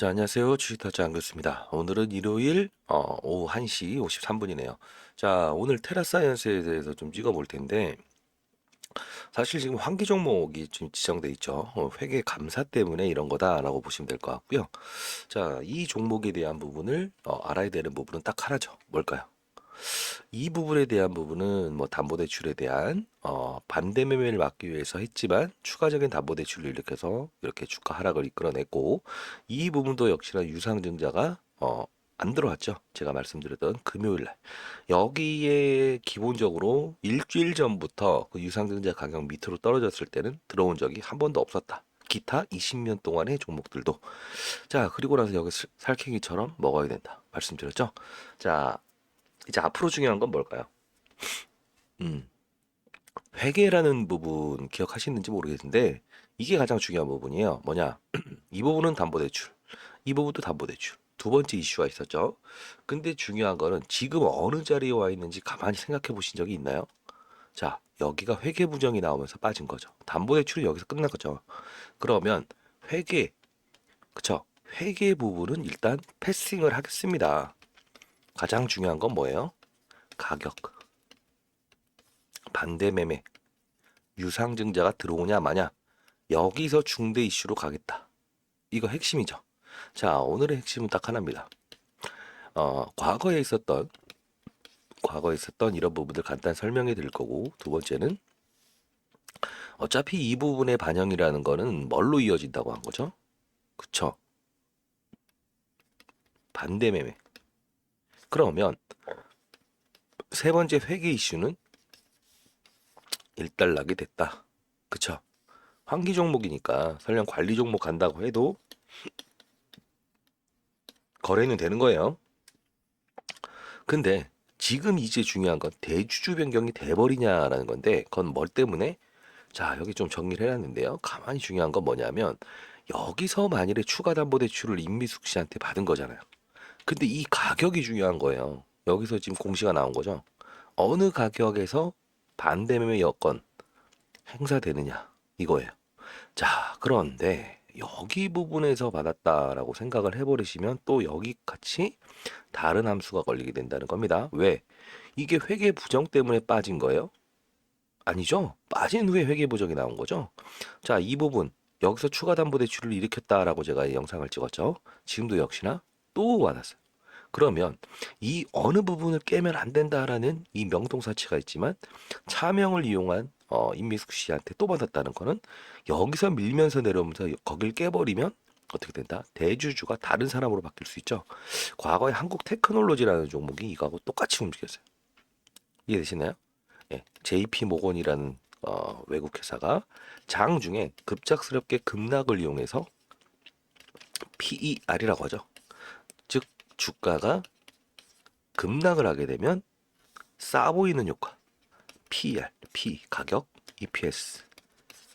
자, 안녕하세요. 주식타짜 안교수입니다. 오늘은 일요일 오후 1시 53분이네요. 자, 오늘 테라사이언스에 대해서 좀 찍어볼 텐데 사실 지금 환기 종목이 좀 지정돼 있죠. 회계 감사 때문에 이런 거다라고 보시면 될 것 같고요. 자, 이 종목에 대한 부분을 알아야 되는 부분은 딱 하나죠. 뭘까요? 이 부분에 대한 부분은 뭐 담보대출에 대한 반대 매매를 막기 위해서 했지만 추가적인 담보대출을 일으켜서 이렇게 주가 하락을 이끌어냈고, 이 부분도 역시나 유상증자가 안 들어왔죠. 제가 말씀드렸던 금요일 날 여기에 기본적으로 일주일 전부터 그 유상증자 가격 밑으로 떨어졌을 때는 들어온 적이 한 번도 없었다. 기타 20년 동안의 종목들도. 자, 그리고 나서 여기 살쾡이처럼 먹어야 된다 말씀드렸죠. 자, 이제 앞으로 중요한 건 뭘까요? 음, 회계라는 부분 기억하시는지 모르겠는데 이게 가장 중요한 부분이에요. 뭐냐? 이 부분은 담보대출, 이 부분도 담보대출. 두 번째 이슈가 있었죠. 근데 중요한 거는 지금 어느 자리에 와 있는지 가만히 생각해 보신 적이 있나요? 자, 여기가 회계 부정이 나오면서 빠진 거죠. 담보대출이 여기서 끝난 거죠. 그러면 회계, 그쵸? 회계 부분은 일단 패싱을 하겠습니다. 가장 중요한 건 뭐예요? 가격, 반대 매매, 유상증자가 들어오냐 마냐, 여기서 중대 이슈로 가겠다. 이거 핵심이죠. 자, 오늘의 핵심은 딱 하나입니다. 과거에 있었던 이런 부분들 간단 설명해 드릴 거고, 두 번째는 어차피 이 부분의 반영이라는 거는 뭘로 이어진다고 한 거죠? 그쵸? 반대 매매. 그러면 세 번째 회계 이슈는 일단락이 됐다. 그쵸? 환기 종목이니까 설령 관리 종목 간다고 해도 거래는 되는 거예요. 근데 지금 이제 중요한 건 대주주 변경이 돼버리냐라는 건데, 그건 뭘 때문에? 자, 여기 좀 정리를 해놨는데요. 가만히 중요한 건 뭐냐면 여기서 만일에 추가 담보 대출을 임미숙 씨한테 받은 거잖아요. 근데 이 가격이 중요한 거예요. 여기서 지금 공시가 나온 거죠. 어느 가격에서 반대매매 여건 행사되느냐 이거예요. 자, 그런데 여기 부분에서 받았다라고 생각을 해버리시면 또 여기 같이 다른 함수가 걸리게 된다는 겁니다. 왜? 이게 회계 부정 때문에 빠진 거예요? 아니죠. 빠진 후에 회계 부정이 나온 거죠. 자, 이 부분 여기서 추가 담보 대출을 일으켰다라고 제가 이 영상을 찍었죠. 지금도 역시나 또 와닿았어요. 그러면 이 어느 부분을 깨면 안 된다라는 이 명동사치가 있지만 차명을 이용한 임미숙 씨한테 또 받았다는 거는 여기서 밀면서 내려오면서 거길 깨버리면 어떻게 된다? 대주주가 다른 사람으로 바뀔 수 있죠. 과거에 한국 테크놀로지라는 종목이 이거하고 똑같이 움직였어요. 이해되시나요? 예, JP 모건이라는 외국 회사가 장중에 급작스럽게 급락을 이용해서 PER이라고 하죠. 즉 주가가 급락을 하게 되면 싸 보이는 효과. PER, P 가격, EPS.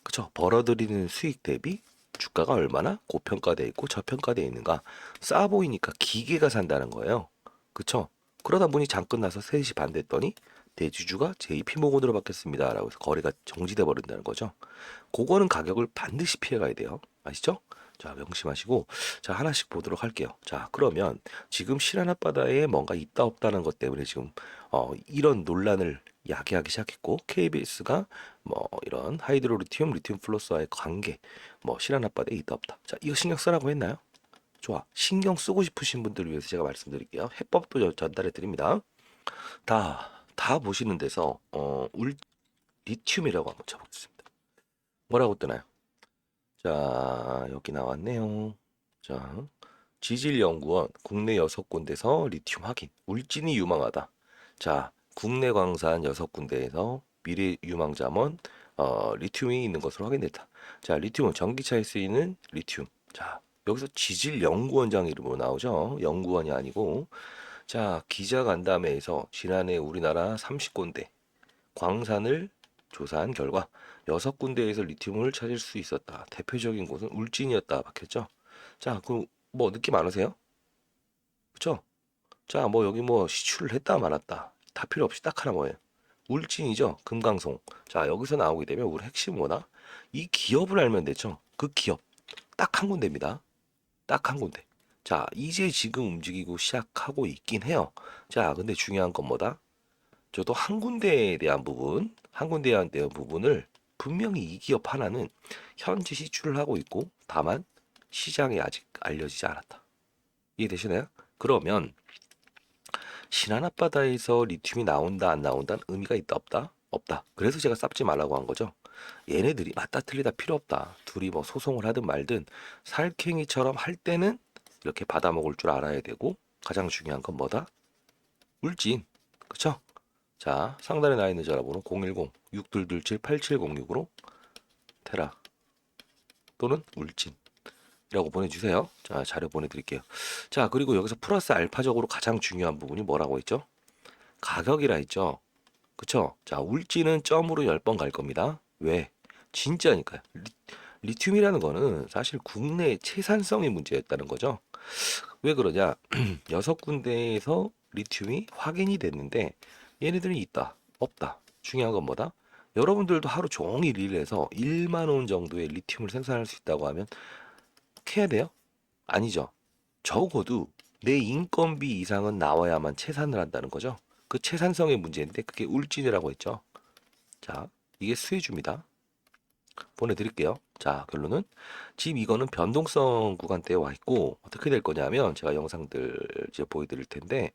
그쵸? 벌어들이는 수익 대비 주가가 얼마나 고평가돼 있고 저평가돼 있는가. 싸 보이니까 기계가 산다는 거예요. 그쵸? 그러다 보니 장 끝나서 3시 반 됐더니 대주주가 JP모건으로 바뀌었습니다라고 해서 거래가 정지돼 버린다는 거죠. 그거는 가격을 반드시 피해 가야 돼요. 아시죠? 자, 명심하시고 자, 하나씩 보도록 할게요. 자, 그러면 지금 실한 앞바다에 뭔가 있다 없다는 것 때문에 지금 이런 논란을 야기하기 시작했고, KBS가 뭐 이런 하이드로리튬, 리튬 플러스와의 관계, 뭐 실한 앞바다에 있다 없다. 자, 이거 신경 쓰라고 했나요? 좋아. 신경 쓰고 싶으신 분들을 위해서 제가 말씀드릴게요. 해법도 전달해 드립니다. 다 보시는 데서 리튬이라고 한번 쳐보겠습니다. 뭐라고 뜨나요? 자, 여기 나왔네요. 자, 지질연구원 국내 6군데서 리튬 확인. 울진이 유망하다. 자, 국내 광산 6군데에서 미래 유망자원 리튬이 있는 것으로 확인됐다. 자, 리튬은 전기차에 쓰이는 리튬. 자, 여기서 지질연구원장 이름으로 나오죠. 연구원이 아니고. 자, 기자간담회에서 지난해 우리나라 30군데 광산을 조사한 결과 6군데에서 리튬을 찾을 수 있었다. 대표적인 곳은 울진이었다. 박혔죠. 자, 그럼 뭐 느낌 안 오세요? 그쵸? 자, 뭐 여기 뭐 시추를 했다 말았다. 다 필요 없이 딱 하나 뭐예요? 울진이죠. 금강송. 자, 여기서 나오게 되면 우리 핵심 뭐다? 이 기업을 알면 되죠. 그 기업 딱 한 군데입니다. 딱 한 군데. 자, 이제 지금 움직이고 시작하고 있긴 해요. 자, 근데 중요한 건 뭐다? 저도 한 군데에 대한 부분, 한 군데에 대한 부분을 분명히 이 기업 하나는 현재 시추를 하고 있고 다만 시장에 아직 알려지지 않았다. 이해되시나요? 그러면 신안 앞바다에서 리튬이 나온다 안 나온다는 의미가 있다 없다? 없다. 그래서 제가 쌉지 말라고 한 거죠. 얘네들이 맞다 틀리다 필요 없다. 둘이 뭐 소송을 하든 말든 살쾡이처럼 할 때는 이렇게 받아먹을 줄 알아야 되고 가장 중요한 건 뭐다? 울진. 그쵸? 자, 상단에 나 있는 전화번호 010-6227-8706으로 테라 또는 울진이라고 보내주세요. 자, 자료 보내드릴게요. 자, 그리고 여기서 플러스 알파적으로 가장 중요한 부분이 뭐라고 했죠? 가격이라 했죠. 그쵸? 자, 울진은 점으로 10번 갈 겁니다. 왜? 진짜니까요. 리튬이라는 거는 사실 국내 채산성의 문제였다는 거죠. 왜 그러냐? 6군데에서 리튬이 확인이 됐는데 얘네들은 있다, 없다. 중요한 건 뭐다? 여러분들도 하루 종일 일해서 1만 원 정도의 리튬을 생산할 수 있다고 하면 캐야 돼요? 아니죠. 적어도 내 인건비 이상은 나와야만 채산을 한다는 거죠. 그 채산성의 문제인데 그게 울진이라고 했죠. 자, 이게 수혜주입니다. 보내드릴게요. 자, 결론은 지금 이거는 변동성 구간대에 와 있고 어떻게 될 거냐면 제가 영상들 이제 보여드릴 텐데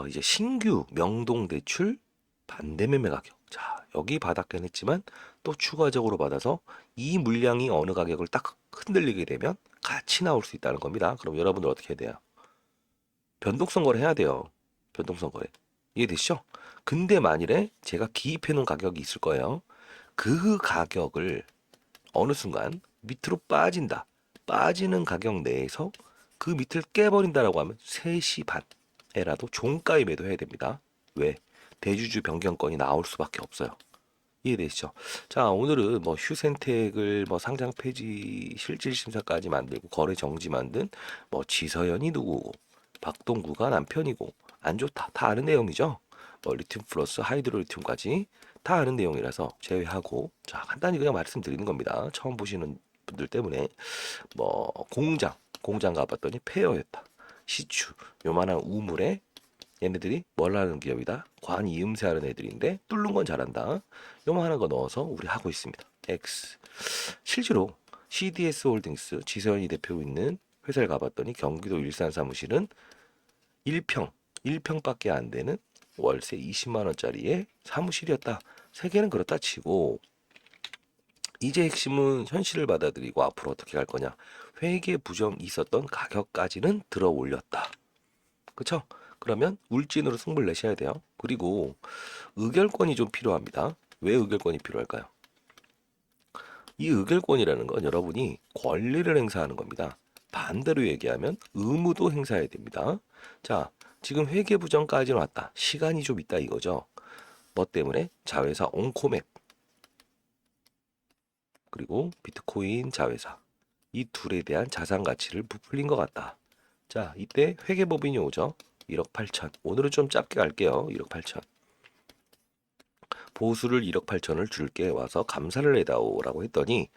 이제 신규 명동 대출 반대 매매 가격. 자, 여기 받았긴 했지만 또 추가적으로 받아서 이 물량이 어느 가격을 딱 흔들리게 되면 같이 나올 수 있다는 겁니다. 그럼 여러분들 어떻게 해야 돼요? 변동성 거래 해야 돼요. 변동성 거래. 이해되시죠? 근데 만일에 제가 기입해 놓은 가격이 있을 거예요. 그 가격을 어느 순간 밑으로 빠진다. 빠지는 가격 내에서 그 밑을 깨버린다라고 하면 3시 반에라도 종가에 매도해야 됩니다. 왜? 대주주 변경권이 나올 수밖에 없어요. 이해되시죠? 자, 오늘은 뭐 휴센텍을 뭐 상장 폐지 실질 심사까지 만들고 거래 정지 만든 뭐 지서연이 누구고 박동구가 남편이고 안 좋다. 다 아는 내용이죠. 뭐 리튬 플러스 하이드로 리튬까지 다 아는 내용이라서 제외하고 자, 간단히 그냥 말씀드리는 겁니다. 처음 보시는 분들 때문에 뭐 공장 가봤더니 폐허였다. 시추 요만한 우물에 얘네들이 뭘 하는 기업이다? 관이음새 하는 애들인데 뚫는 건 잘한다. 요만한 거 넣어서 우리 하고 있습니다. X. 실제로 CDS 홀딩스 지서연이 대표 있는 회사를 가봤더니 경기도 일산 사무실은 1평, 1평밖에 안 되는 월세 20만 원짜리의 사무실이었다. 세계는 그렇다 치고 이제 핵심은 현실을 받아들이고 앞으로 어떻게 갈 거냐. 회계 부정이 있었던 가격까지는 들어 올렸다. 그쵸? 그러면 울진으로 승부를 내셔야 돼요. 그리고 의결권이 좀 필요합니다. 왜 의결권이 필요할까요? 이 의결권이라는 건 여러분이 권리를 행사하는 겁니다. 반대로 얘기하면 의무도 행사해야 됩니다. 자, 지금 회계부정까지는 왔다. 시간이 좀 있다 이거죠. 뭐 때문에? 자회사 온코맵 그리고 비트코인 자회사 이 둘에 대한 자산 가치를 부풀린 것 같다. 자, 이때 회계법인이 오죠. 1억 8천. 오늘은 좀 짧게 갈게요. 1억 8천. 보수를 1억 8천을 줄게 와서 감사를 해다오라고 했더니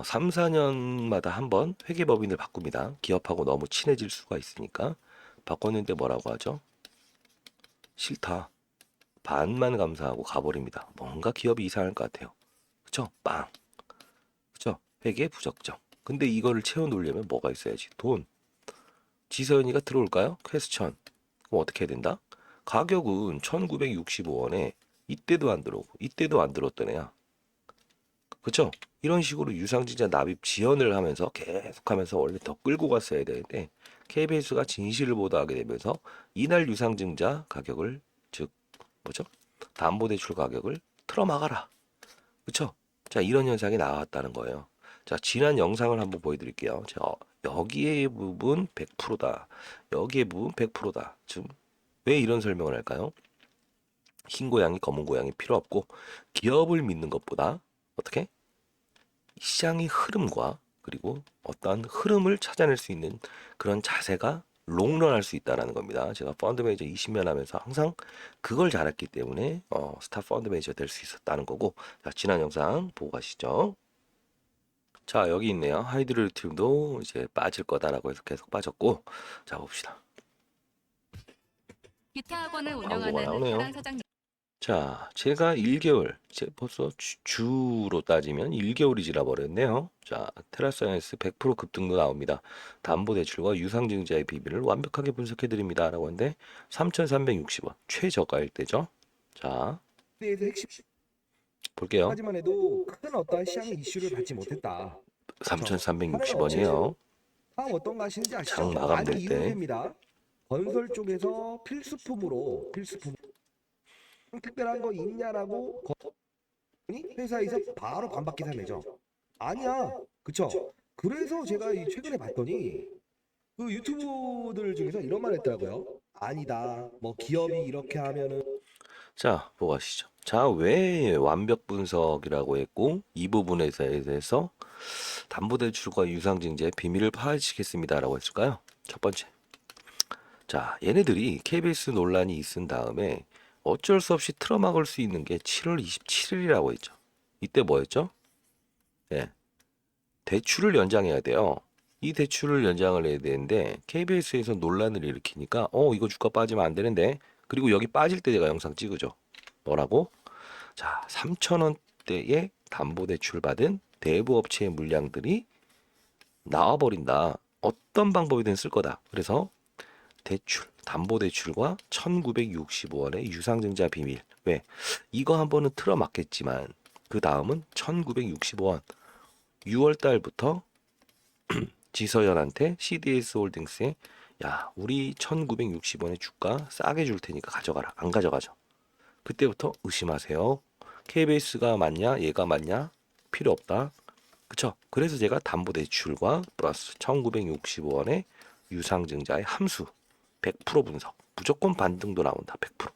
3, 4년마다 한 번 회계법인을 바꿉니다. 기업하고 너무 친해질 수가 있으니까 바꿨는데 뭐라고 하죠? 싫다. 반만 감사하고 가버립니다. 뭔가 기업이 이상할 것 같아요. 그쵸? 빵. 그쵸? 회계 부적정. 근데 이거를 채워 놓으려면 뭐가 있어야지? 돈. 지서연이가 들어올까요? 퀘스천. 그럼 어떻게 해야 된다? 가격은 1965원에 이때도 안 들어오고 이때도 안 들었던 애야. 그쵸? 이런 식으로 유상증자 납입 지연을 하면서 계속하면서 원래 더 끌고 갔어야 되는데 KBS가 진실을 보도하게 되면서 이날 유상증자 가격을 즉 뭐죠? 담보대출 가격을 틀어막아라. 그쵸? 자, 이런 현상이 나왔다는 거예요. 자, 지난 영상을 한번 보여드릴게요. 자, 여기에 부분 100%다. 여기에 부분 100%다. 지금 왜 이런 설명을 할까요? 흰 고양이, 검은 고양이 필요 없고 기업을 믿는 것보다 어떻게? 시장의 흐름과 그리고 어떠한 흐름을 찾아낼 수 있는 그런 자세가 롱런할 수 있다라는 겁니다. 제가 펀드 매니저 20년 하면서 항상 그걸 잘했기 때문에 스타 펀드 매니저 될 수 있었다는 거고 자, 지난 영상 보고 가시죠. 자, 여기 있네요. 하이드로리튬도 이제 빠질 거다라고 해서 계속 빠졌고. 자, 봅시다. 기타 학원을 광고가 운영하는 나오네요. 하랑 사장님. 자, 제가 1개월, 벌써 주로 따지면 1개월이 지나 버렸네요. 자, 테라사이언스 100% 급등도 나옵니다. 담보대출과 유상증자의 비밀을 완벽하게 분석해 드립니다. 라고 하는데 3,360원 최저가일 때죠. 자, 대해서 핵심 볼게요. 까지만 해도 큰 어떠한 시장 이슈를 받지 못했다. 그렇죠. 3,360원이에요. 다음 어떤 거 하시는지 아시죠? 장 마감될 많이 때. 이용됩니다. 건설 쪽에서 필수품 특별한 거 있냐라고 건이 회사에서 바로 반박 기사 내죠. 아니야, 그쵸? 그래서 제가 이 최근에 봤더니 그 유튜브들 중에서 이런 말 했더라고요. 아니다, 뭐 기업이 이렇게 하면은 자, 보고 가시죠. 자, 왜 완벽 분석이라고 했고 이 부분에 대해서 담보대출과 유상증자의 비밀을 파헤치겠습니다라고 했을까요? 첫 번째. 자, 얘네들이 KBS 논란이 있은 다음에 어쩔 수 없이 틀어막을 수 있는 게 7월 27일이라고 했죠. 이때 뭐였죠? 예, 대출을 연장해야 돼요. 이 대출을 연장을 해야 되는데 KBS에서 논란을 일으키니까 이거 주가 빠지면 안 되는데, 그리고 여기 빠질 때 제가 영상 찍으죠. 뭐라고? 자, 3,000원대의 담보대출 받은 대부업체의 물량들이 나와버린다. 어떤 방법이든 쓸 거다. 그래서 대출, 담보대출과 1965원의 유상증자 비밀. 왜? 이거 한 번은 틀어막겠지만 그 다음은 1965원 6월 달부터 지서연한테 CDS 홀딩스에 야, 우리 1960원의 주가 싸게 줄 테니까 가져가라. 안 가져가죠. 그때부터 의심하세요. KBS가 맞냐? 얘가 맞냐? 필요 없다. 그쵸? 그래서 제가 담보대출과 플러스 1965원의 유상증자의 함수 100% 분석. 무조건 반등도 나온다. 100%.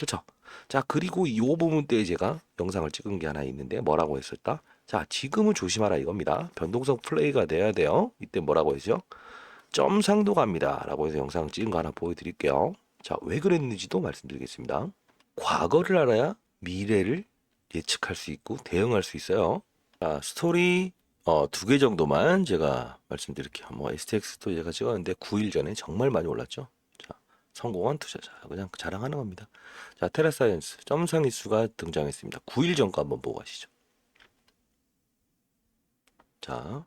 그쵸? 자, 그리고 이 부분 때에 제가 영상을 찍은 게 하나 있는데 뭐라고 했을까? 자, 지금은 조심하라 이겁니다. 변동성 플레이가 돼야 돼요. 이때 뭐라고 했죠? 점상도 갑니다. 라고 해서 영상 찍은 거 하나 보여드릴게요. 자, 왜 그랬는지도 말씀드리겠습니다. 과거를 알아야 미래를 예측할 수 있고 대응할 수 있어요. 자, 스토리 2개 정도만 제가 말씀드릴게요. 뭐 STX도 제가 찍었는데 9일 전에 정말 많이 올랐죠. 자, 성공한 투자자 그냥 자랑하는 겁니다. 자, 테라사이언스 점상 이슈가 등장했습니다. 9일 전 거 한번 보고 가시죠. 자,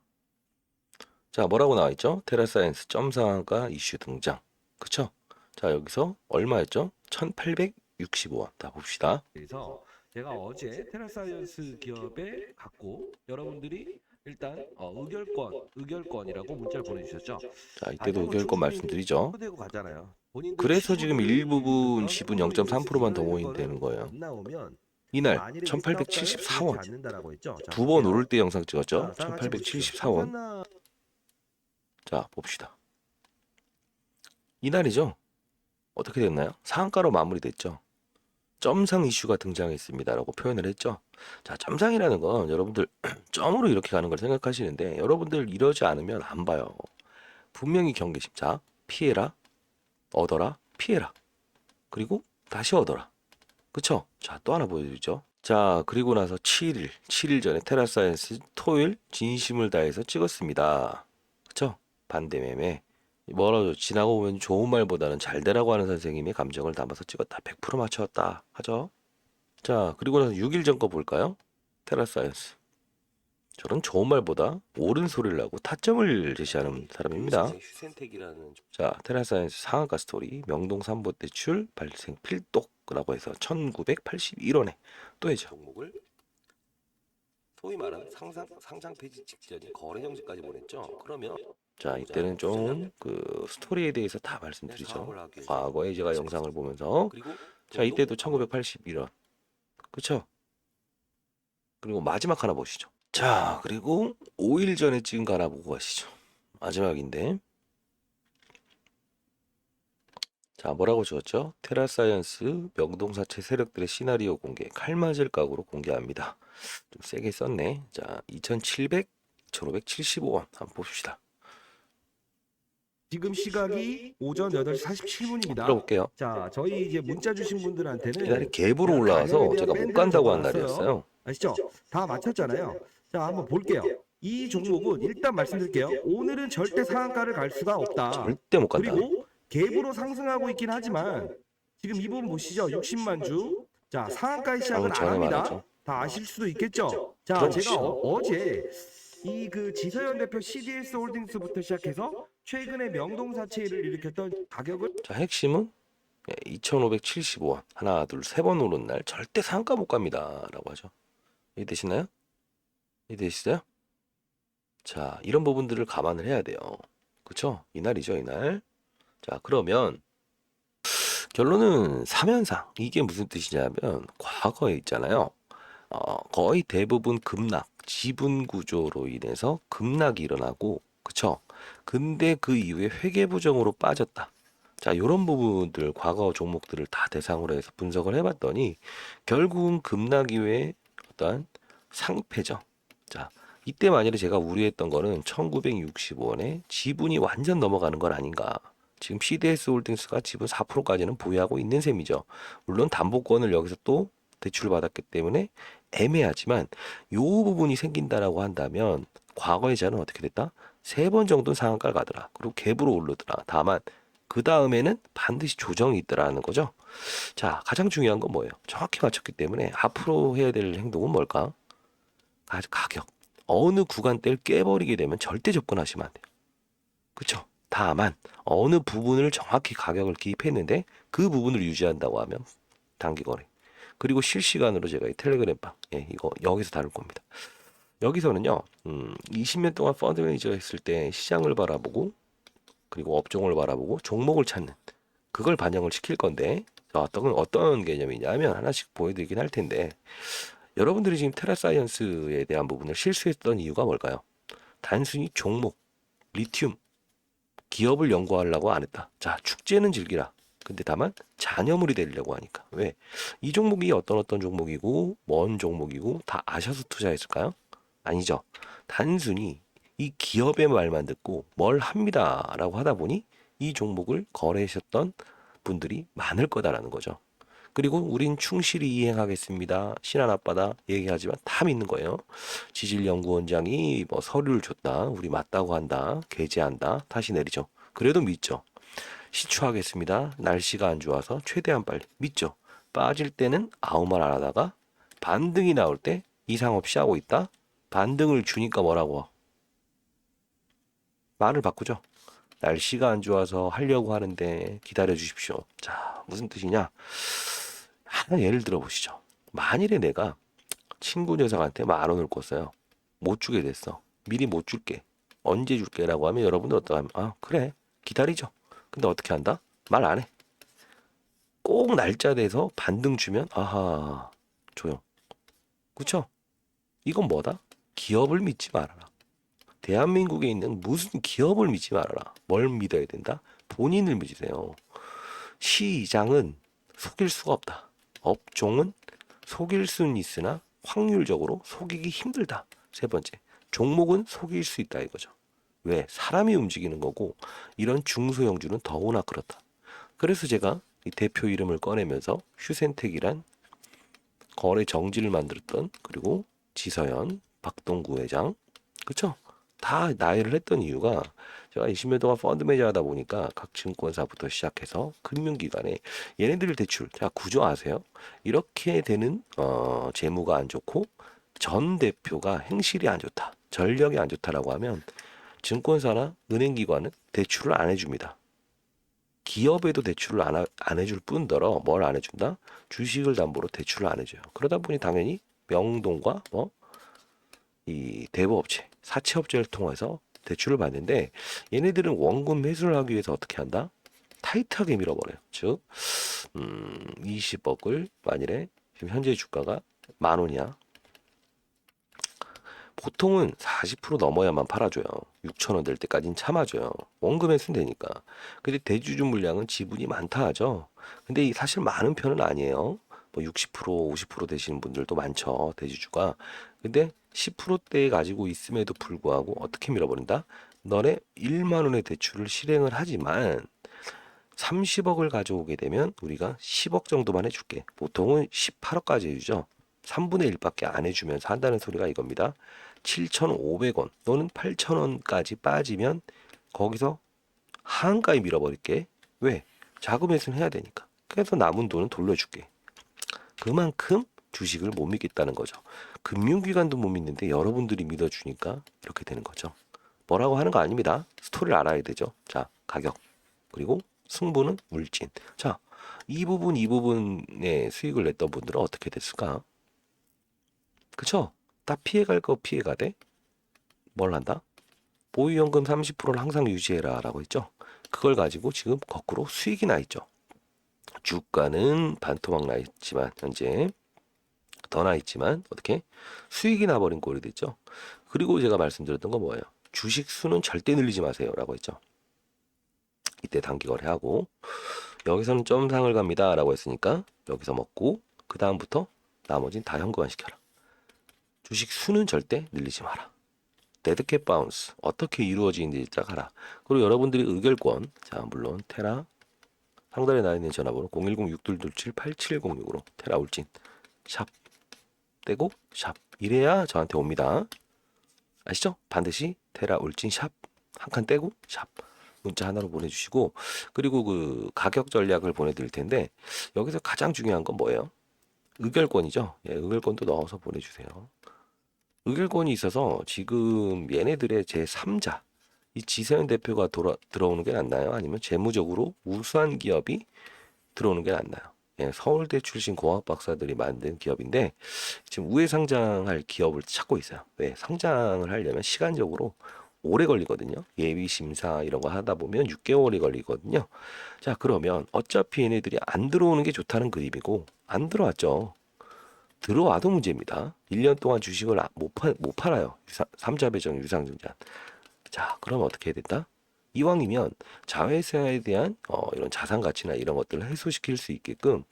뭐라고 나와 있죠? 테라사이언스 점상가 이슈 등장. 그쵸? 자, 여기서 얼마였죠? 1,865원. 다 봅시다. 그래서 제가 어제 테라사이언스 기업에 갖고 여러분들이 일단 의결권이라고 문자를 보내주셨죠. 자, 이때도 의결권 말씀드리죠. 되고 가잖아요. 그래서 지금 일부분 지분 0.3%만 더 모인다는 거예요. 안 나오면 이날 만일에 1874원 그렇지 않는다라고 했죠. 자, 두 번 볼게요. 오를 때 영상 찍었죠. 자, 다 같이 보십시오. 1874원. 자, 봅시다. 이날이죠. 어떻게 됐나요? 상한가로 마무리됐죠. 점상 이슈가 등장했습니다라고 표현을 했죠. 자, 점상이라는 건 여러분들 점으로 이렇게 가는 걸 생각하시는데 여러분들 이러지 않으면 안 봐요. 분명히 경계심. 자, 피해라, 얻어라, 피해라. 그리고 다시 얻어라. 그쵸? 자, 또 하나 보여드리죠. 자, 그리고 나서 7일 전에 테라사이언스 토요일 진심을 다해서 찍었습니다. 그쵸? 반대매매. 뭐라죠? 지나고 보면 좋은 말보다는 잘 되라고 하는 선생님의 감정을 담아서 찍었다. 100% 맞췄다. 하죠? 자, 그리고 나서 6일 전 거 볼까요? 테라사이언스. 저는 좋은 말보다 옳은 소리를 하고 타점을 제시하는 사람입니다. 자, 테라사이언스 상한가 스토리 명동 삼보대출 발생 필독이라고 해서 1981원에 또 해죠. 종목을 소위 말하는 상장 폐지 직전인 거래 정지까지 보냈죠. 그러면 자, 이때는 좀 그 스토리에 대해서 다 말씀드리죠. 과거에 제가 영상을 보면서 자, 이때도 1981원. 그쵸? 그리고 마지막 하나 보시죠. 자, 그리고 5일 전에 찍은 거 하나 보고 가시죠. 마지막인데. 자, 뭐라고 적었죠? 테라사이언스 명동사채 세력들의 시나리오 공개, 칼맞을 각오로 공개합니다. 좀 세게 썼네. 자, 2,575원 한번 봅시다. 지금 시각이 오전 8시 47분입니다. 들어볼게요. 자, 저희 이제 문자 주신 분들한테는 이날이 갭으로 올라와서 제가 못 간다고 한 날이었어요. 아시죠? 다 맞췄잖아요. 자, 한번 볼게요. 이 종목은 일단 말씀드릴게요. 오늘은 절대 상한가를 갈 수가 없다. 절대 못 간다. 그리고 갭으로 상승하고 있긴 하지만 지금 이 부분 보시죠. 60만 주. 자, 상한가의 시작은 안 방전에 합니다. 말하죠. 다 아실 수도 있겠죠. 자, 제가 들어보시죠. 어제 이 그 지서현 대표 CDS 홀딩스부터 시작해서 최근에 명동사채를 일으켰던 가격을 자, 핵심은 2,575원. 하나, 둘, 세 번 오른 날 절대 상한가 못 갑니다. 라고 하죠. 이해되시나요? 이해되시죠? 자, 이런 부분들을 감안을 해야 돼요. 그쵸? 이날이죠, 이날. 자, 그러면 결론은 3현상. 이게 무슨 뜻이냐면 과거에 있잖아요. 거의 대부분 급락, 지분 구조로 인해서 급락이 일어나고, 그쵸? 근데 그 이후에 회계 부정으로 빠졌다. 자, 이런 부분들, 과거 종목들을 다 대상으로 해서 분석을 해봤더니 결국은 급락 이후에 어떠한 상패죠. 자, 이때 만일에 제가 우려했던 거는 1965원에 지분이 완전 넘어가는 건 아닌가. 지금 CDS 홀딩스가 지분 4%까지는 보유하고 있는 셈이죠. 물론 담보권을 여기서 또 대출을 받았기 때문에 애매하지만 요 부분이 생긴다라고 한다면 과거의 자는 어떻게 됐다? 3번 정도는 상한가를 가더라. 그리고 갭으로 오르더라. 다만 그 다음에는 반드시 조정이 있더라는 거죠. 자, 가장 중요한 건 뭐예요? 정확히 맞췄기 때문에 앞으로 해야 될 행동은 뭘까? 가격. 어느 구간대를 깨버리게 되면 절대 접근하시면 안 돼요. 그쵸? 다만 어느 부분을 정확히 가격을 기입했는데 그 부분을 유지한다고 하면 단기 거래. 그리고 실시간으로 제가 이 텔레그램방 이거 여기서 다룰 겁니다. 여기서는요 20년 동안 펀드 매니저 했을 때 시장을 바라보고 그리고 업종을 바라보고 종목을 찾는 그걸 반영을 시킬 건데 어떤 개념이냐면 하나씩 보여드리긴 할 텐데 여러분들이 지금 테라사이언스에 대한 부분을 실수했던 이유가 뭘까요? 단순히 종목, 리튬, 기업을 연구하려고 안 했다. 자, 축제는 즐기라. 근데 다만 잔여물이 되려고 하니까. 왜? 이 종목이 어떤 종목이고 뭔 종목이고 다 아셔서 투자했을까요? 아니죠. 단순히 이 기업의 말만 듣고 뭘 합니다라고 하다 보니 이 종목을 거래하셨던 분들이 많을 거다라는 거죠. 그리고 우린 충실히 이행하겠습니다. 신한 아빠다 얘기하지만 다 믿는 거예요. 지질연구원장이 뭐 서류를 줬다. 우리 맞다고 한다. 게재한다. 다시 내리죠. 그래도 믿죠. 시추하겠습니다. 날씨가 안 좋아서 최대한 빨리 믿죠. 빠질 때는 아무 말 안 하다가 반등이 나올 때 이상 없이 하고 있다. 반등을 주니까 뭐라고 말을 바꾸죠. 날씨가 안 좋아서 하려고 하는데 기다려 주십시오. 자, 무슨 뜻이냐? 하나 예를 들어 보시죠. 만일에 내가 친구 녀석한테 10,000원을 꿨어요. 못 주게 됐어. 미리 못 줄게. 언제 줄게라고 하면 여러분들 어떡하면 그래 기다리죠. 근데 어떻게 한다? 말 안 해. 꼭 날짜 돼서 반등 주면 아하 조용. 그쵸? 이건 뭐다? 기업을 믿지 말아라. 대한민국에 있는 무슨 기업을 믿지 말아라. 뭘 믿어야 된다? 본인을 믿으세요. 시장은 속일 수가 없다. 업종은 속일 수는 있으나 확률적으로 속이기 힘들다. 세 번째, 종목은 속일 수 있다 이거죠. 왜? 사람이 움직이는 거고 이런 중소형주는 더구나 그렇다. 그래서 제가 이 대표 이름을 꺼내면서 휴센텍이란 거래 정지를 만들었던 그리고 지서연, 박동구 회장 그쵸? 다 나열을 했던 이유가 제가 20년 동안 펀드 매니저 하다 보니까 각 증권사부터 시작해서 금융기관에 얘네들 대출 자 구조 아세요? 이렇게 되는 재무가 안 좋고 전 대표가 행실이 안 좋다 전력이 안 좋다라고 하면 증권사나 은행기관은 대출을 안 해줍니다. 기업에도 대출을 안 해줄 뿐더러 뭘 안 해준다? 주식을 담보로 대출을 안 해줘요. 그러다 보니 당연히 명동과 이 대부업체, 사채업체를 통해서 대출을 받는데 얘네들은 원금 회수를 하기 위해서 어떻게 한다? 타이트하게 밀어버려요. 즉 20억을 만일에 지금 현재 주가가 10,000원이야. 보통은 40% 넘어야만 팔아줘요. 6,000원 될 때까지는 참아줘요. 원금 회수는 되니까. 근데 대주주 물량은 지분이 많다 하죠. 근데 이 사실 많은 편은 아니에요. 뭐 60%, 50% 되시는 분들도 많죠. 대주주가. 근데 10%대 가지고 있음에도 불구하고 어떻게 밀어버린다? 너네 1만 원의 대출을 실행을 하지만 30억을 가져오게 되면 우리가 10억 정도만 해줄게. 보통은 18억까지 해주죠. 3분의 1밖에 안 해주면서 한다는 소리가 이겁니다. 7,500원 또는 8,000원까지 빠지면 거기서 한가에 밀어버릴게. 왜? 자금 매수는 해야 되니까. 그래서 남은 돈은 돌려줄게. 그만큼 주식을 못 믿겠다는 거죠. 금융기관도 못 믿는데 여러분들이 믿어주니까 이렇게 되는 거죠. 뭐라고 하는 거 아닙니다. 스토리를 알아야 되죠. 자, 가격. 그리고 승부는 울진. 자, 이 부분에 수익을 냈던 분들은 어떻게 됐을까? 그쵸? 다 피해갈 거 피해가되 뭘 한다? 보유연금 30%를 항상 유지해라 라고 했죠. 그걸 가지고 지금 거꾸로 수익이 나 있죠. 주가는 반토막 나 있지만 현재 더 나 있지만 어떻게 수익이 나버린 꼴이 됐죠. 그리고 제가 말씀드렸던 건 뭐예요? 주식 수는 절대 늘리지 마세요 라고 했죠. 이때 단기 거래하고 여기서는 점상을 갑니다 라고 했으니까 여기서 먹고 그 다음부터 나머지는 다 현금화시켜라. 주식 수는 절대 늘리지 마라. 데드캣 바운스 어떻게 이루어지는지 딱 하라. 그리고 여러분들이 의결권, 자 물론 테라 상단에 나와 있는 전화번호 010-6227-8706으로 테라 울진 샵 떼고 샵 이래야 저한테 옵니다. 아시죠? 반드시 테라 울진 샵 한 칸 떼고 샵 문자 하나로 보내주시고, 그리고 그 가격 전략을 보내드릴 텐데 여기서 가장 중요한 건 뭐예요? 의결권이죠. 예, 의결권도 넣어서 보내주세요. 의결권이 있어서 지금 얘네들의 제 3자 이 지세현 대표가 들어오는 게 낫나요? 아니면 재무적으로 우수한 기업이 들어오는 게 낫나요? 예, 서울대 출신 공학 박사들이 만든 기업인데 지금 우회 상장할 기업을 찾고 있어요. 왜? 상장을 하려면 시간적으로 오래 걸리거든요. 예비 심사 이런 거 하다 보면 6개월이 걸리거든요. 자, 그러면 어차피 얘네들이 안 들어오는 게 좋다는 그림이고 안 들어왔죠. 들어와도 문제입니다. 1년 동안 주식을 못 팔아요. 3자 배정 유상증자. 자, 그럼 어떻게 해야 된다? 이왕이면 자회사에 대한 이런 자산 가치나 이런 것들을 해소시킬 수 있게끔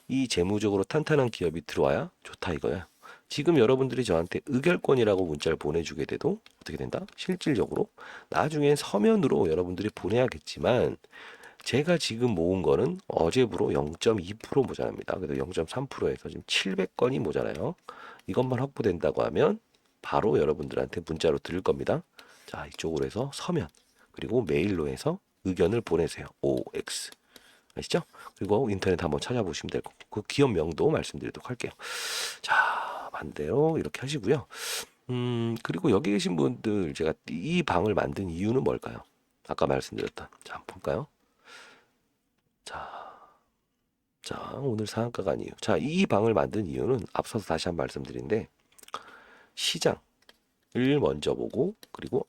이 재무적으로 탄탄한 기업이 들어와야 좋다 이거야. 지금 여러분들이 저한테 의결권이라고 문자를 보내주게 돼도 어떻게 된다? 실질적으로 나중엔 서면으로 여러분들이 보내야겠지만 제가 지금 모은 거는 어제부로 0.2% 모자랍니다. 그래서 0.3%에서 지금 700건이 모자라요. 이것만 확보된다고 하면 바로 여러분들한테 문자로 드릴 겁니다. 자, 이쪽으로 해서 서면 그리고 메일로 해서 의견을 보내세요. OX 아시죠? 그리고 인터넷 한번 찾아보시면 될 거고 그 기업명도 말씀드리도록 할게요. 자, 반대로 이렇게 하시고요. 그리고 여기 계신 분들 제가 이 방을 만든 이유는 뭘까요? 아까 말씀드렸던 자, 한번 볼까요? 자, 오늘 상한가가 아니에요. 자, 이 방을 만든 이유는 앞서서 다시 한번 말씀드린데 시장을 먼저 보고 그리고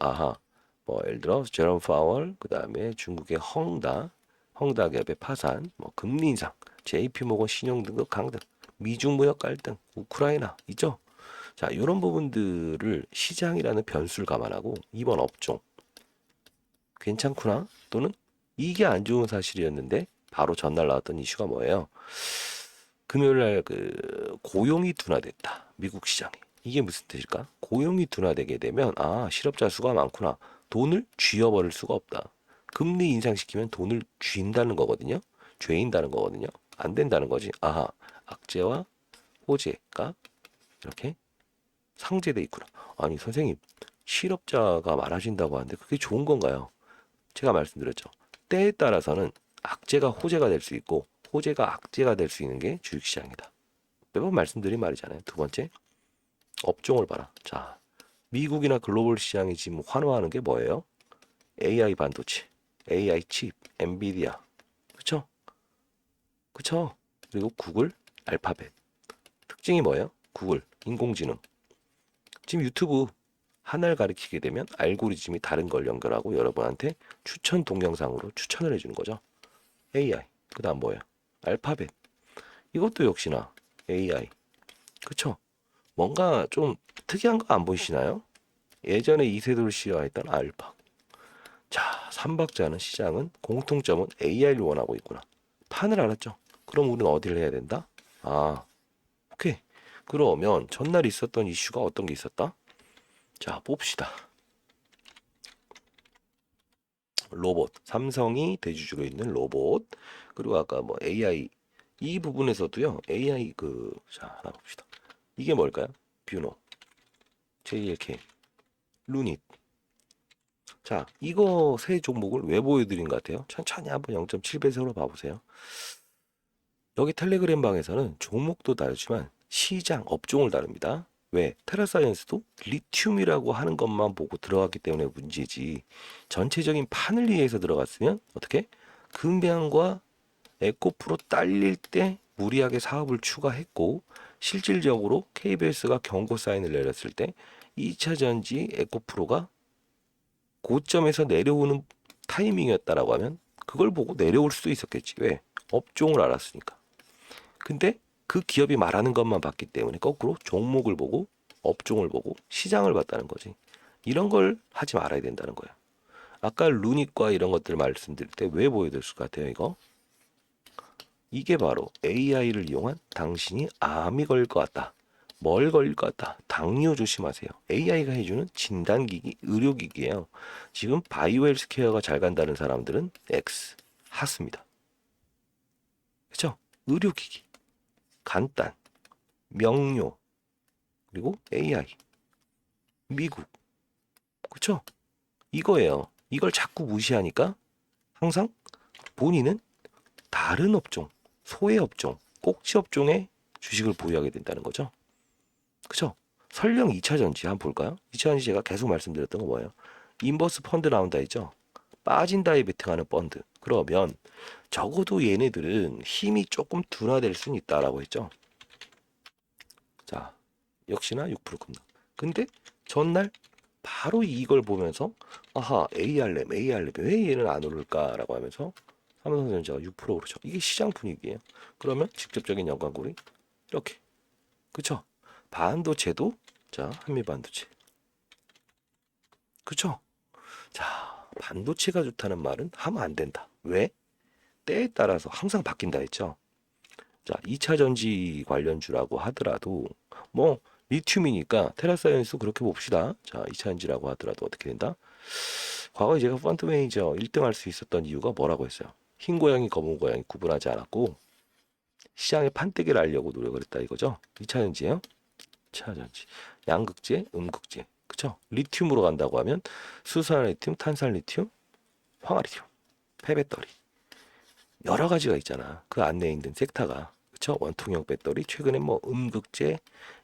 뭐 예를 들어 제롬 파월, 그 다음에 중국의 헝다 기업의 파산, 뭐 금리 인상, JP모건 신용등급 강등, 미중 무역 갈등, 우크라이나 있죠? 자, 이런 부분들을 시장이라는 변수를 감안하고 이번 업종 괜찮구나 또는 이게 안 좋은 사실이었는데 바로 전날 나왔던 이슈가 뭐예요? 금요일날 그 고용이 둔화됐다. 미국 시장에. 이게 무슨 뜻일까? 고용이 둔화되게 되면 실업자 수가 많구나. 돈을 쥐어버릴 수가 없다. 금리 인상시키면 돈을 쥐인다는 거거든요. 죄인다는 거거든요. 안 된다는 거지. 악재와 호재가 이렇게 상제돼 있구나. 아니 선생님, 실업자가 많아진다고 하는데 그게 좋은 건가요? 제가 말씀드렸죠. 때에 따라서는 악재가 호재가 될 수 있고 호재가 악재가 될 수 있는 게 주식시장이다. 매번 말씀드린 말이잖아요. 두 번째, 업종을 봐라. 자, 미국이나 글로벌 시장이 지금 환호하는 게 뭐예요? AI 반도체, AI 칩, 엔비디아, 그쵸? 그쵸? 그리고 구글, 알파벳. 특징이 뭐예요? 구글, 인공지능. 지금 유튜브 하나를 가리키게 되면 알고리즘이 다른 걸 연결하고 여러분한테 추천 동영상으로 추천을 해주는 거죠. AI. 그 다음 뭐예요? 알파벳. 이것도 역시나 AI. 그쵸? 뭔가 좀 특이한 거 안 보이시나요? 예전에 이세돌 씨와 했던 알파. 자, 삼박자는 시장은 공통점은 AI를 원하고 있구나. 판을 알았죠? 그럼 우리는 어디를 해야 된다? 오케이. 그러면 전날 있었던 이슈가 어떤 게 있었다? 자, 봅시다. 로봇. 삼성이 대주주로 있는 로봇. 그리고 아까 뭐 AI 이 부분에서도요. AI 자, 하나 봅시다. 이게 뭘까요? 뷰노. JLK. 루닛. 자, 이거 세 종목을 왜 보여드린 것 같아요? 천천히 한번 0.7배속으로 봐보세요. 여기 텔레그램 방에서는 종목도 다르지만 시장, 업종을 다룹니다. 왜? 테라사이언스도 리튬이라고 하는 것만 보고 들어갔기 때문에 문제지. 전체적인 판을 이해해서 들어갔으면 어떻게? 금양과 에코프로 딸릴 때 무리하게 사업을 추가했고 실질적으로 KBS가 경고 사인을 내렸을 때 2차 전지 에코프로가 고점에서 내려오는 타이밍이었다라고 하면 그걸 보고 내려올 수도 있었겠지. 왜? 업종을 알았으니까. 근데 그 기업이 말하는 것만 봤기 때문에 거꾸로 종목을 보고 업종을 보고 시장을 봤다는 거지. 이런 걸 하지 말아야 된다는 거야. 아까 루닛과 이런 것들 말씀드릴 때 왜 보여드릴 것 같아요, 이거? 이게 바로 AI를 이용한 당신이 암이 걸릴 것 같다. 뭘 걸릴 것 같다. 당뇨 조심하세요. AI가 해주는 진단기기, 의료기기예요. 지금 바이오 헬스케어가 잘 간다는 사람들은 X, 하스입니다. 그렇죠? 의료기기, 간단, 명료, 그리고 AI, 미국. 그렇죠? 이거예요. 이걸 자꾸 무시하니까 항상 본인은 다른 업종, 소외 업종, 꼭지 업종에 주식을 보유하게 된다는 거죠. 그죠? 설령 2차 전지 한번 볼까요? 2차 전지 제가 계속 말씀드렸던 거 뭐예요? 인버스 펀드 나온다 했죠? 빠진다에 베팅하는 펀드. 그러면 적어도 얘네들은 힘이 조금 둔화될 수는 있다라고 했죠. 자, 역시나 6% 급락. 근데 전날 바로 이걸 보면서 아하 AR램 왜 얘는 안 오를까라고 하면서 삼성전자가 6% 오르죠. 이게 시장 분위기예요. 그러면 직접적인 연관고리 이렇게. 그쵸? 반도체도 자 한미반도체. 그쵸? 자 반도체가 좋다는 말은 하면 안 된다. 왜? 때에 따라서 항상 바뀐다 했죠. 자 2차 전지 관련주라고 하더라도 뭐 리튬이니까 테라사이언스 그렇게 봅시다. 자 2차 전지라고 하더라도 어떻게 된다? 과거에 제가 펀드 매니저 1등 할 수 있었던 이유가 뭐라고 했어요? 흰 고양이 검은 고양이 구분하지 않았고 시장의 판때기를 알려고 노력을 했다 이거죠. 2차 전지예요. 차전지, 양극재, 음극재, 그쵸? 리튬으로 간다고 하면 수산 리튬, 탄산 리튬, 황화 리튬, 폐배터리 여러 가지가 있잖아. 그 안에 있는 섹터가 그쵸? 원통형 배터리 최근에 뭐 음극재,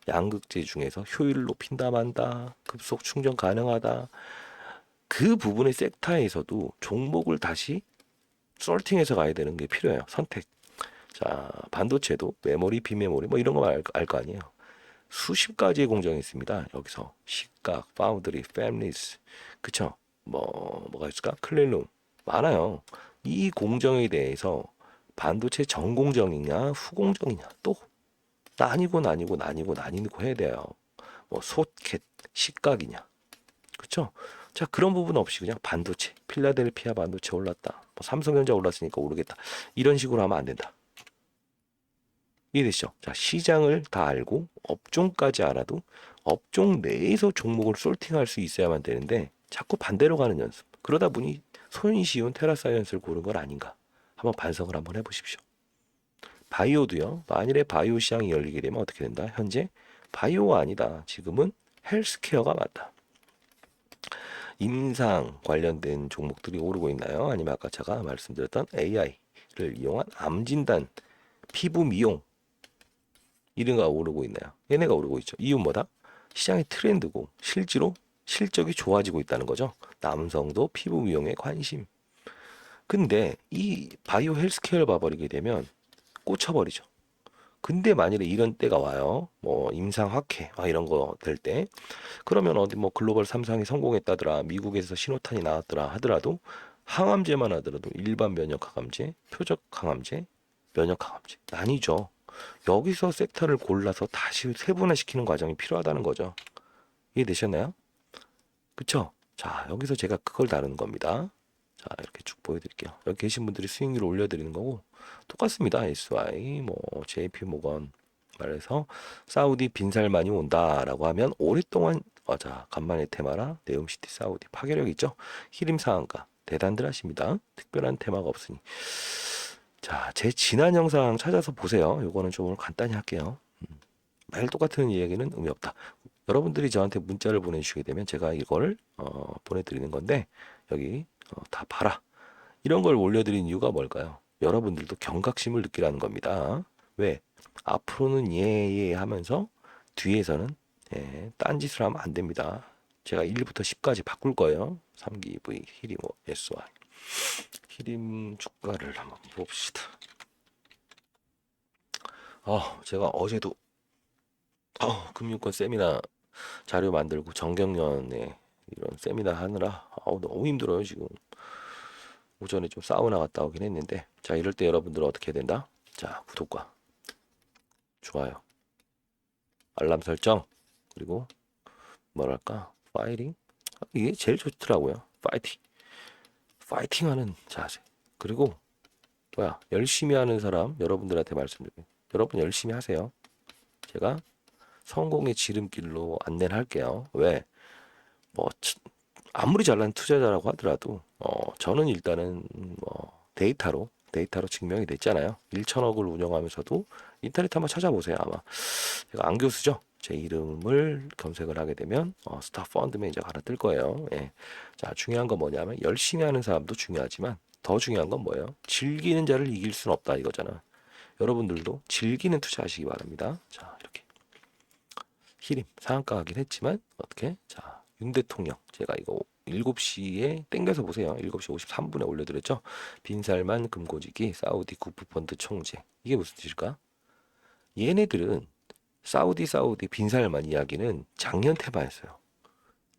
양극재 중에서 효율을 높인다 만다, 급속 충전 가능하다. 그 부분의 섹터에서도 종목을 다시 솔팅해서 가야 되는 게 필요해요. 선택. 자, 반도체도 메모리, 비메모리 뭐 이런 거 알 거 아니에요. 수십 가지의 공정이 있습니다. 여기서 시각, 파운드리, 팹리스, 그쵸? 뭐가 있을까? 클린룸 많아요. 이 공정에 대해서 반도체 전공정이냐 후공정이냐 또 나뉘고 해야 돼요. 뭐 소켓, 시각이냐, 그쵸? 자 그런 부분 없이 그냥 반도체, 필라델피아 반도체 올랐다. 뭐 삼성전자 올랐으니까 오르겠다. 이런 식으로 하면 안 된다. 이해되시죠? 자, 시장을 다 알고 업종까지 알아도 업종 내에서 종목을 솔팅할 수 있어야만 되는데 자꾸 반대로 가는 연습. 그러다 보니 손쉬운 테라사이언스를 고른 건 아닌가. 한번 반성을 한번 해보십시오. 바이오도요. 만일에 바이오 시장이 열리게 되면 어떻게 된다? 현재 바이오가 아니다. 지금은 헬스케어가 맞다. 임상 관련된 종목들이 오르고 있나요? 아니면 아까 제가 말씀드렸던 AI를 이용한 암 진단, 피부 미용 이런 거 오르고 있나요? 얘네가 오르고 있죠. 이유 뭐다? 시장의 트렌드고 실제로 실적이 좋아지고 있다는 거죠. 남성도 피부 미용에 관심. 근데 이 바이오 헬스케어를 봐버리게 되면 꽂혀버리죠. 근데 만일에 이런 때가 와요. 뭐 임상 학회 이런 거 될 때 그러면 어디 뭐 글로벌 3상이 성공했다더라. 미국에서 신호탄이 나왔더라 하더라도 항암제만 하더라도 일반 면역 항암제, 표적 항암제, 면역 항암제 나뉘죠. 여기서 섹터를 골라서 다시 세분화시키는 과정이 필요하다는 거죠. 이해되셨나요? 그쵸? 자, 여기서 제가 그걸 다루는 겁니다. 자, 이렇게 쭉 보여드릴게요. 여기 계신 분들이 수익률을 올려드리는 거고 똑같습니다. SY, 뭐 JP 모건 말해서 사우디 빈살만이 온다라고 하면 오랫동안 자 간만에 테마라, 네옴시티 사우디 파괴력 있죠? 히림 상한가 대단들 하십니다. 특별한 테마가 없으니 자, 제 지난 영상 찾아서 보세요. 요거는 좀 오늘 간단히 할게요. 매일 똑같은 이야기는 의미 없다. 여러분들이 저한테 문자를 보내주시게 되면 제가 이걸 보내드리는 건데 여기 다 봐라. 이런 걸 올려드린 이유가 뭘까요? 여러분들도 경각심을 느끼라는 겁니다. 왜? 앞으로는 예 하면서 뒤에서는 딴짓을 하면 안 됩니다. 제가 1부터 10까지 바꿀 거예요. 3기 V 히림 SY 히림 주가를 한번 봅시다. 제가 어제도 금융권 세미나 자료 만들고 정경련에 이런 세미나 하느라 너무 힘들어요 지금. 오전에 좀 사우나 갔다 오긴 했는데, 자 이럴 때 여러분들은 어떻게 해야 된다? 자 구독과 좋아요, 알람 설정, 그리고 뭐랄까 파이팅, 이게 제일 좋더라고요. 파이팅하는 자세. 그리고 열심히 하는 사람 여러분들한테 말씀드려요. 여러분 열심히 하세요. 제가 성공의 지름길로 안내를 할게요. 왜? 뭐 아무리 잘난 투자자라고 하더라도 저는 일단은 데이터로 증명이 됐잖아요. 1천억을 운영하면서도 인터넷 한번 찾아보세요. 아마 제가 안 교수죠. 제 이름을 검색을 하게 되면 스타 펀드 매니저가 하나 뜰 거예요. 예. 자, 중요한 건 뭐냐면 열심히 하는 사람도 중요하지만 더 중요한 건 뭐예요? 즐기는 자를 이길 수는 없다 이거잖아. 여러분들도 즐기는 투자하시기 바랍니다. 자, 이렇게 히림 상한가 하긴 했지만 어떻게? 자, 윤 대통령 제가 이거 7시에 땡겨서 보세요. 7시 53분에 올려드렸죠. 빈살만 금고지기 사우디 국부펀드 총재. 이게 무슨 뜻일까? 얘네들은 사우디 빈살만 이야기는 작년 테마였어요.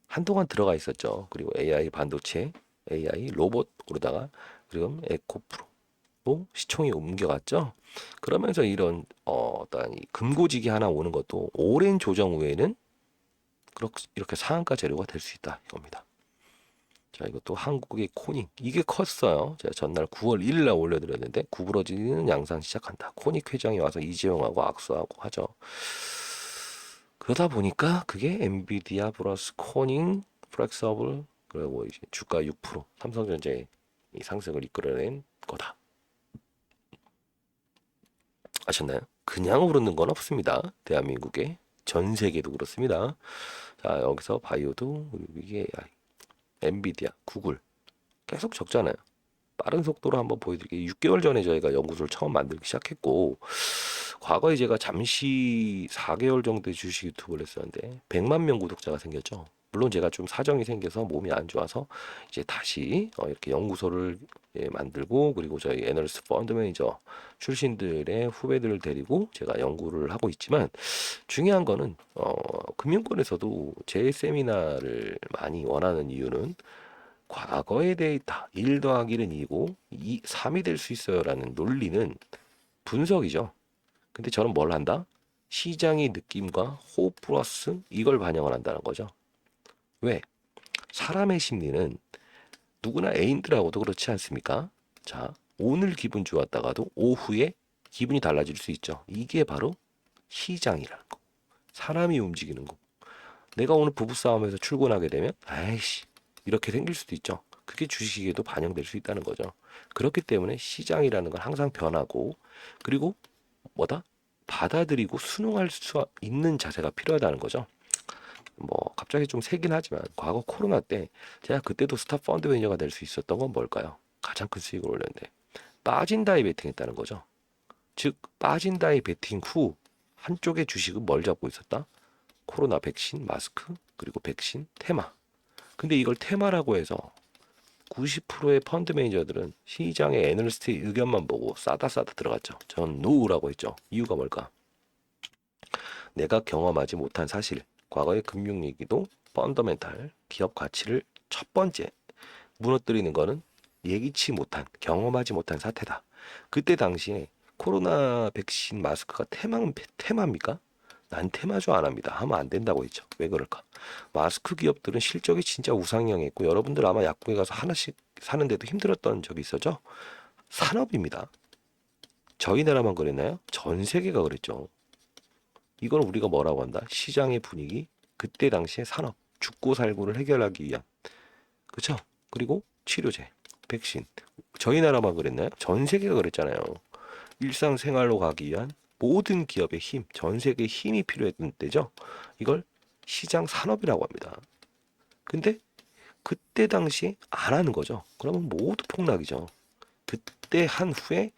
한동안 들어가 있었죠. 그리고 AI 반도체, AI 로봇 오르다가 그리고 에코프로 시총이 옮겨갔죠. 그러면서 이런 어떤 금고지기 하나 오는 것도 오랜 조정 후에는 이렇게 상한가 재료가 될 수 있다 이겁니다. 자, 이것도 한국의 코닉 이게 컸어요. 제가 전날 9월 1일 날 올려드렸는데 구부러지는 양상 시작한다. 코닉 회장이 와서 이재용하고 악수하고 하죠. 그러다 보니까 그게 엔비디아 플러스 코닉 플렉서블 그리고 이제 주가 6% 삼성전자의 이 상승을 이끌어낸 거다. 아셨나요? 그냥 오르는 건 없습니다. 대한민국에 전 세계도 그렇습니다. 자, 여기서 바이오도 이게 엔비디아, 구글 계속 적잖아요. 빠른 속도로 한번 보여드릴게요. 6개월 전에 저희가 연구소를 처음 만들기 시작했고 과거에 제가 잠시 4개월 정도의 주식 유튜브를 했었는데 100만 명 구독자가 생겼죠. 물론 제가 좀 사정이 생겨서 몸이 안 좋아서 이제 다시 이렇게 연구소를 만들고 그리고 저희 애널리스트 펀드 매니저 출신들의 후배들을 데리고 제가 연구를 하고 있지만 중요한 거는 금융권에서도 제 세미나를 많이 원하는 이유는 과거의 데이터 1 더하기 1은 2고 3이 될 수 있어요라는 논리는 분석이죠. 근데 저는 뭘 한다? 시장의 느낌과 호흡 플러스 이걸 반영을 한다는 거죠. 왜? 사람의 심리는 누구나 애인들하고도 그렇지 않습니까? 자, 오늘 기분 좋았다가도 오후에 기분이 달라질 수 있죠. 이게 바로 시장이라는 거. 사람이 움직이는 거. 내가 오늘 부부싸움에서 출근하게 되면 아이씨 이렇게 생길 수도 있죠. 그게 주식에도 반영될 수 있다는 거죠. 그렇기 때문에 시장이라는 건 항상 변하고 그리고 뭐다? 받아들이고 순응할 수 있는 자세가 필요하다는 거죠. 뭐 갑자기 좀 세긴 하지만 과거 코로나 때 제가 그때도 스타 펀드 매니저가 될 수 있었던 건 뭘까요? 가장 큰 수익을 올렸는데 빠진다에 베팅했다는 거죠. 즉 빠진다에 베팅 후 한쪽의 주식은 뭘 잡고 있었다? 코로나 백신, 마스크, 그리고 백신, 테마. 근데 이걸 테마라고 해서 90%의 펀드 매니저들은 시장의 애널리스트의 의견만 보고 싸다 들어갔죠. 전 노우라고 했죠. 이유가 뭘까? 내가 경험하지 못한 사실, 과거의 금융 위기도 펀더멘탈, 기업 가치를 첫 번째 무너뜨리는 거는 예기치 못한, 경험하지 못한 사태다. 그때 당시에 코로나 백신 마스크가 테마입니까? 난 테마주 안 합니다. 하면 안 된다고 했죠. 왜 그럴까? 마스크 기업들은 실적이 진짜 우상향했고 여러분들 아마 약국에 가서 하나씩 사는데도 힘들었던 적이 있었죠. 산업입니다. 저희 나라만 그랬나요? 전 세계가 그랬죠. 이걸 우리가 뭐라고 한다? 시장의 분위기, 그때 당시의 산업, 죽고 살고를 해결하기 위한 그렇죠? 그리고 치료제, 백신. 저희 나라만 그랬나요? 전 세계가 그랬잖아요. 일상생활로 가기 위한 모든 기업의 힘, 전 세계의 힘이 필요했던 때죠. 이걸 시장 산업이라고 합니다. 근데 그때 당시에 안 하는 거죠. 그러면 모두 폭락이죠. 그때 한 후에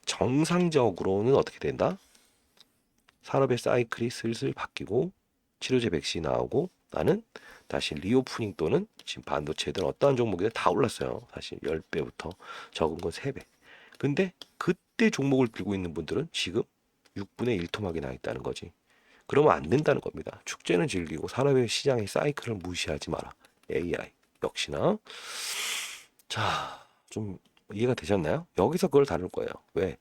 정상적으로는 어떻게 된다? 산업의 사이클이 슬슬 바뀌고 치료제 백신이 나오고 나는 다시 리오프닝 또는 지금 반도체든 어떠한 종목이든 다 올랐어요. 사실 10배부터 적은 건 3배. 근데 그때 종목을 들고 있는 분들은 지금 6분의 1 토막이 나 있다는 거지. 그러면 안 된다는 겁니다. 축제는 즐기고 산업의 시장의 사이클을 무시하지 마라. AI 역시나 자, 좀 이해가 되셨나요? 여기서 그걸 다룰 거예요. 왜?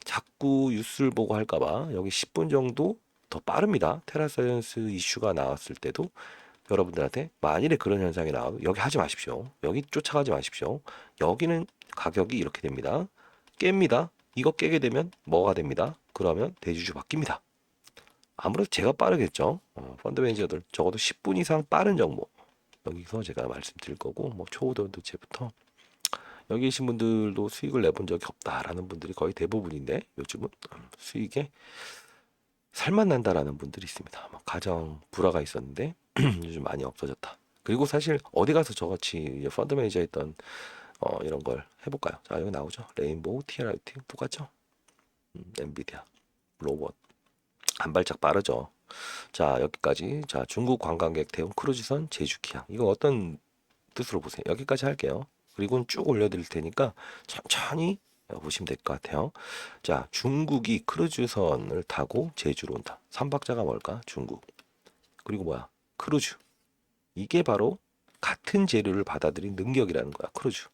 자꾸 뉴스를 보고 할까봐 여기 10분 정도 더 빠릅니다. 테라사이언스 이슈가 나왔을 때도 여러분들한테 만일에 그런 현상이 나와도 여기 하지 마십시오. 여기 쫓아가지 마십시오. 여기는 가격이 이렇게 됩니다. 깹니다. 이거 깨게 되면 뭐가 됩니다. 그러면 대주주 바뀝니다. 아무래도 제가 빠르겠죠. 펀드 매니저들 적어도 10분 이상 빠른 정보 여기서 제가 말씀드릴 거고 뭐 초보도체부터 여기 계신 분들도 수익을 내본 적이 없다라는 분들이 거의 대부분인데 요즘은 수익에 살만 난다라는 분들이 있습니다. 뭐 가정 불화가 있었는데 요즘 많이 없어졌다. 그리고 사실 어디 가서 저같이 이제 펀드 매니저 했던 이런 걸 해볼까요? 자 여기 나오죠. 레인보우, TRIT 똑같죠? 엔비디아, 로봇 한 발짝 빠르죠. 자 여기까지 자 중국 관광객 대응 크루즈선 제주기항 이거 어떤 뜻으로 보세요. 여기까지 할게요. 그리고는 쭉 올려드릴 테니까 천천히 보시면 될 것 같아요. 자, 중국이 크루즈선을 타고 제주로 온다. 삼박자가 뭘까? 중국. 그리고 뭐야? 크루즈. 이게 바로 같은 재료를 받아들인 능력이라는 거야. 크루즈.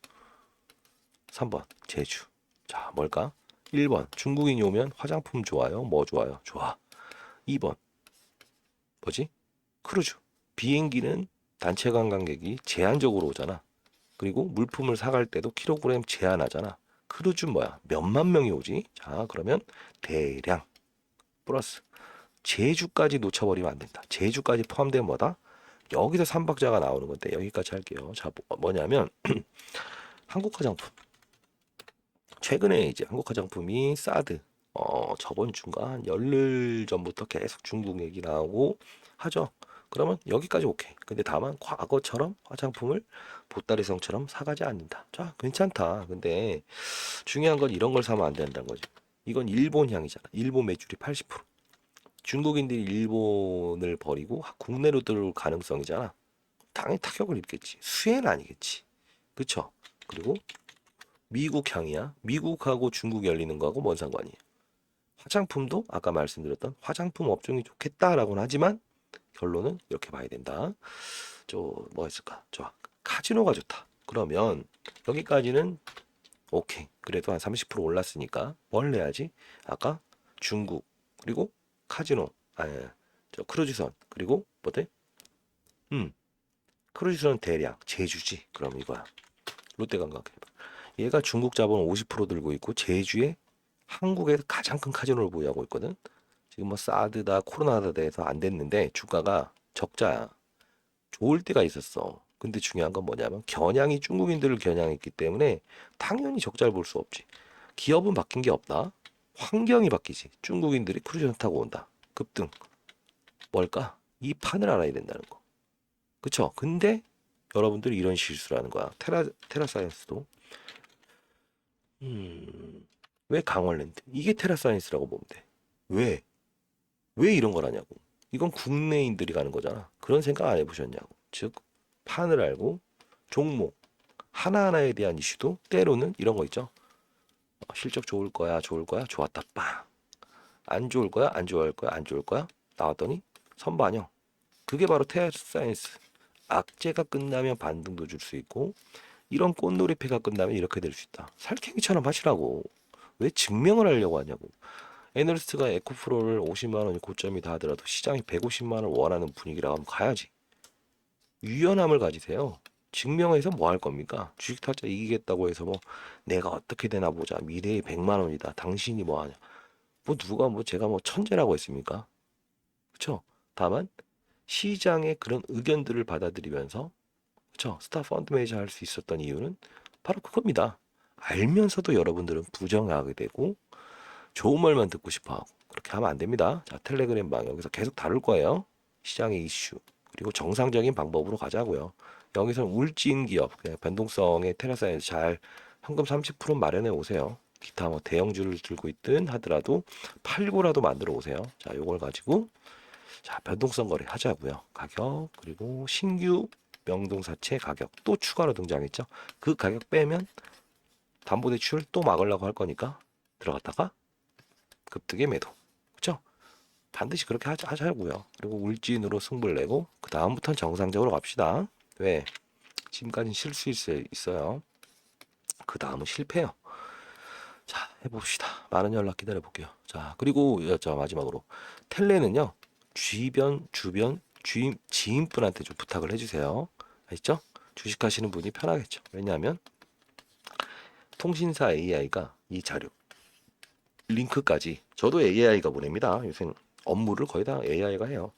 3번 제주. 자, 뭘까? 1번 중국인이 오면 화장품 좋아요? 뭐 좋아요? 좋아. 2번 뭐지? 크루즈. 비행기는 단체 관광객이 제한적으로 오잖아. 그리고 물품을 사갈 때도 킬로그램 제한하잖아. 크루즈 뭐야? 몇만 명이 오지? 자, 그러면 대량 플러스 제주까지 놓쳐버리면 안 된다. 제주까지 포함된 뭐다? 여기서 삼박자가 나오는 건데 여기까지 할게요. 자, 뭐냐면 한국 화장품. 최근에 이제 한국 화장품이 사드 저번 주인가 한 열흘 전부터 계속 중국 얘기 나오고 하죠. 그러면 여기까지 오케이. 근데 다만 과거처럼 화장품을 보따리성처럼 사가지 않는다. 자, 괜찮다. 근데 중요한 건 이런 걸 사면 안 된다는 거지. 이건 일본 향이잖아. 일본 매출이 80%. 중국인들이 일본을 버리고 국내로 들어올 가능성이잖아. 당연히 타격을 입겠지. 수혜는 아니겠지. 그쵸? 그리고 미국 향이야. 미국하고 중국 열리는 거하고 뭔 상관이에요? 화장품도 아까 말씀드렸던 화장품 업종이 좋겠다라고는 하지만 결론은 이렇게 봐야 된다. 뭐가 있을까? 좋아. 카지노가 좋다. 그러면 여기까지는 오케이. 그래도 한 30% 올랐으니까 뭘 내야지? 아까 중국 그리고 카지노 저 크루즈선 그리고 뭐대? 크루즈선 대략 제주지. 그럼 이거야. 롯데관광. 얘가 중국 자본 50% 들고 있고 제주에 한국에서 가장 큰 카지노를 보유하고 있거든. 지금 뭐 사드다 코로나다 돼서 안 됐는데 주가가 적자야. 좋을 때가 있었어. 근데 중요한 건 뭐냐면 겨냥이 중국인들을 겨냥했기 때문에 당연히 적자를 볼 수 없지. 기업은 바뀐 게 없다. 환경이 바뀌지. 중국인들이 크루즈선 타고 온다. 급등. 뭘까? 이 판을 알아야 된다는 거. 그쵸? 근데 여러분들이 이런 실수를 하는 거야. 테라사이언스도 왜 강원랜드? 이게 테라사이언스라고 보면 돼. 왜? 왜 이런 걸 하냐고. 이건 국내인들이 가는 거잖아. 그런 생각 안 해보셨냐고. 즉, 판을 알고 종목 하나하나에 대한 이슈도 때로는 이런 거 있죠. 실적 좋을 거야, 좋을 거야, 좋았다, 빵. 안 좋을 거야, 안 좋아할 거야, 안 좋을 거야. 나왔더니 선반영. 그게 바로 테라사이언스. 악재가 끝나면 반등도 줄 수 있고 이런 꽃놀이패가 끝나면 이렇게 될 수 있다. 살쾡이처럼 하시라고. 왜 증명을 하려고 하냐고. 애널리스트가 에코프로를 50만 원이 고점이다 하더라도 시장이 150만 원을 원하는 분위기라고 하면 가야지. 유연함을 가지세요. 증명해서 뭐 할 겁니까? 주식 타짜 이기겠다고 해서 뭐 내가 어떻게 되나 보자. 미래에 100만 원이다. 당신이 뭐 하냐. 뭐 누가 뭐 제가 뭐 천재라고 했습니까? 그쵸? 다만 시장의 그런 의견들을 받아들이면서 그쵸? 스타 펀드 매니저 할 수 있었던 이유는 바로 그겁니다. 알면서도 여러분들은 부정하게 되고 좋은 말만 듣고 싶어 하고 그렇게 하면 안 됩니다. 자, 텔레그램 방 여기서 계속 다룰 거예요. 시장의 이슈. 그리고 정상적인 방법으로 가자고요. 여기서는 울진 기업, 그냥 변동성의 테라사이언스 잘 현금 30% 마련해 오세요. 기타 뭐 대형주를 들고 있든 하더라도 팔고라도 만들어 오세요. 자, 요걸 가지고 자, 변동성 거래 하자고요. 가격, 그리고 신규 명동사채 가격 또 추가로 등장했죠. 그 가격 빼면 담보대출 또 막으려고 할 거니까 들어갔다가 급등의 매도. 그렇죠? 반드시 그렇게 하자고요. 그리고 울진으로 승부를 내고 그 다음부터는 정상적으로 갑시다. 왜? 지금까지는 실수 있어요. 그 다음은 실패요. 자, 해봅시다. 많은 연락 기다려 볼게요. 자, 그리고 자, 마지막으로 텔레는요. 주변 지인분한테 좀 부탁을 해주세요. 아시죠? 주식하시는 분이 편하겠죠. 왜냐하면 통신사 AI가 이 자료 링크까지 저도 AI가 보냅니다. 요새 업무를 거의 다 AI가 해요.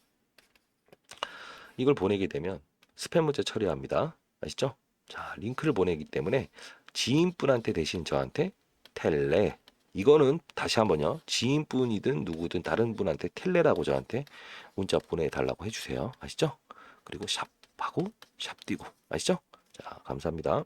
이걸 보내게 되면 스팸 문자 처리합니다. 아시죠? 자, 링크를 보내기 때문에 지인분한테 대신 저한테 텔레 이거는 다시 한번요. 지인분이든 누구든 다른 분한테 텔레라고 저한테 문자 보내달라고 해주세요. 아시죠? 그리고 샵하고 샵 띄고 아시죠? 자, 감사합니다.